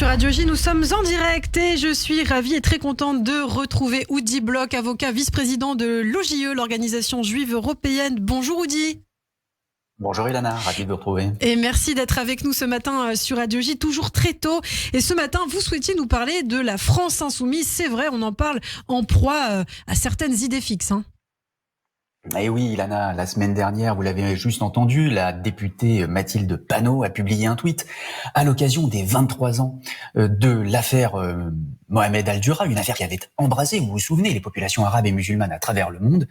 Sur Radio J, nous sommes en direct et je suis ravie et très contente de retrouver Oudi Bloch, avocat vice-président de l'OJE, l'Organisation Juive Européenne. Bonjour Oudi. Bonjour Ilana, ravi de vous retrouver. Et merci d'être avec nous ce matin sur Radio J, toujours très tôt. Et ce matin, vous souhaitiez nous parler de la France insoumise. C'est vrai, on en parle en proie à certaines idées fixes. Eh oui, Ilana, la semaine dernière, vous l'avez juste entendu, la députée Mathilde Panot a publié un tweet à l'occasion des 23 ans de l'affaire Mohamed Al-Dura, une affaire qui avait embrasé, vous vous souvenez, les populations arabes et musulmanes à travers le monde,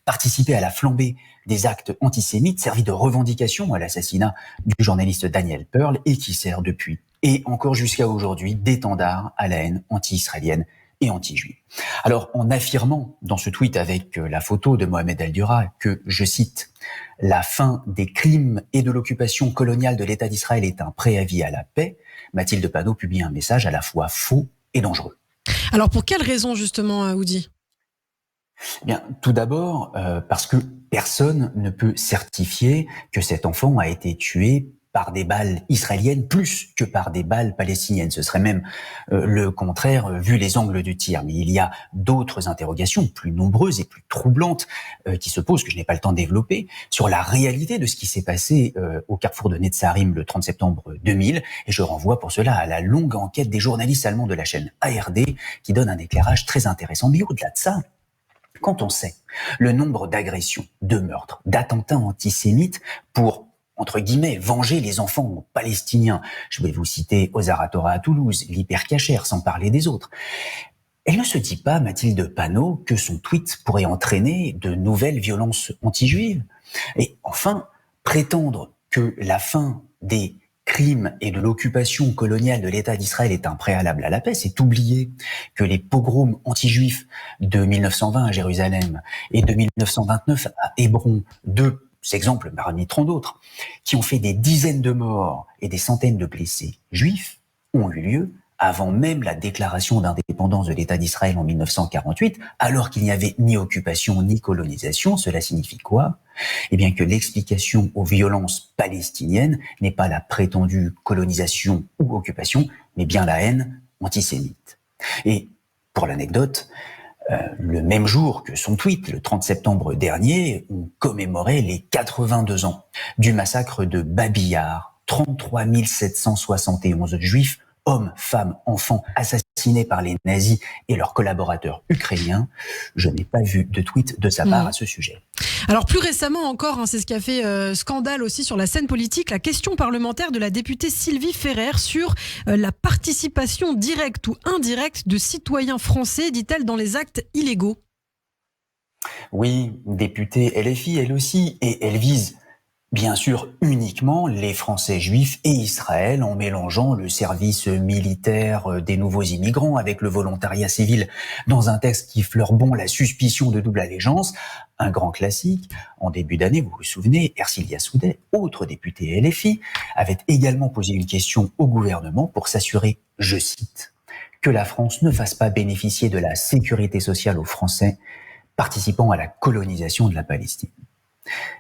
participé à la flambée des actes antisémites, servi de revendication à l'assassinat du journaliste Daniel Pearl et qui sert depuis, et encore jusqu'à aujourd'hui, d'étendard à la haine anti-israélienne et anti-juive. Alors, en affirmant dans ce tweet avec la photo de Mohamed Al-Dura que, je cite, « La fin des crimes et de l'occupation coloniale de l'État d'Israël est un préavis à la paix », Mathilde Panot publie un message à la fois faux et dangereux. Alors, pour quelle raison, justement, Oudi ? Eh bien, tout d'abord, parce que personne ne peut certifier que cet enfant a été tué par des balles israéliennes plus que par des balles palestiniennes. Ce serait même le contraire vu les angles du tir. Mais il y a d'autres interrogations plus nombreuses et plus troublantes qui se posent, que je n'ai pas le temps de développer, sur la réalité de ce qui s'est passé au carrefour de Netzarim le 30 septembre 2000. Et je renvoie pour cela à la longue enquête des journalistes allemands de la chaîne ARD qui donne un éclairage très intéressant. Mais au-delà de ça, quand on sait le nombre d'agressions, de meurtres, d'attentats antisémites pour entre guillemets, venger les enfants palestiniens. Je vais vous citer Ozar Torah à Toulouse, l'Hypercacher, sans parler des autres. Elle ne se dit pas, Mathilde Panot, que son tweet pourrait entraîner de nouvelles violences anti-juives. Et enfin, prétendre que la fin des crimes et de l'occupation coloniale de l'État d'Israël est un préalable à la paix, c'est oublier que les pogroms anti-juifs de 1920 à Jérusalem et de 1929 à Hébron, deux exemples parmi tant d'autres, qui ont fait des dizaines de morts et des centaines de blessés juifs, ont eu lieu avant même la déclaration d'indépendance de l'État d'Israël en 1948, alors qu'il n'y avait ni occupation ni colonisation. Cela signifie quoi ? Eh bien que l'explication aux violences palestiniennes n'est pas la prétendue colonisation ou occupation, mais bien la haine antisémite. Et pour l'anecdote, le même jour que son tweet, le 30 septembre dernier, on commémorait les 82 ans du massacre de Babi Yar. 33 771 juifs, hommes, femmes, enfants, assassinés par les nazis et leurs collaborateurs ukrainiens. Je n'ai pas vu de tweet de sa part à ce sujet. Alors plus récemment encore, c'est ce qui a fait scandale aussi sur la scène politique, la question parlementaire de la députée Sylvie Ferrer sur la participation directe ou indirecte de citoyens français, dit-elle, dans les actes illégaux. Oui, députée LFI, elle aussi, et elle vise bien sûr uniquement les Français juifs et Israël en mélangeant le service militaire des nouveaux immigrants avec le volontariat civil dans un texte qui fleure bon la suspicion de double allégeance. Un grand classique. En début d'année, vous vous souvenez, Ercilia Soudet, autre députée LFI, avait également posé une question au gouvernement pour s'assurer, je cite, que la France ne fasse pas bénéficier de la sécurité sociale aux Français participant à la colonisation de la Palestine.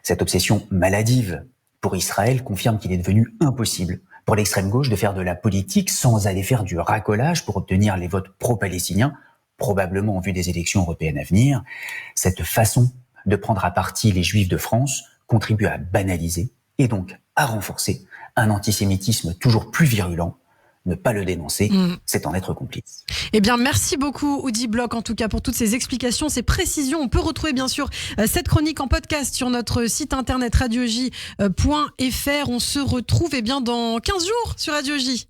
Cette obsession maladive pour Israël confirme qu'il est devenu impossible pour l'extrême gauche de faire de la politique sans aller faire du racolage pour obtenir les votes pro-palestiniens, probablement en vue des élections européennes à venir. Cette façon de prendre à partie les Juifs de France contribue à banaliser et donc à renforcer un antisémitisme toujours plus virulent. Ne pas le dénoncer, c'est en être complice. Eh bien, merci beaucoup, Oudi Bloch, en tout cas, pour toutes ces explications, ces précisions. On peut retrouver, bien sûr, cette chronique en podcast sur notre site internet radioj.fr. On se retrouve, dans 15 jours sur Radio J.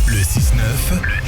Le 6-9.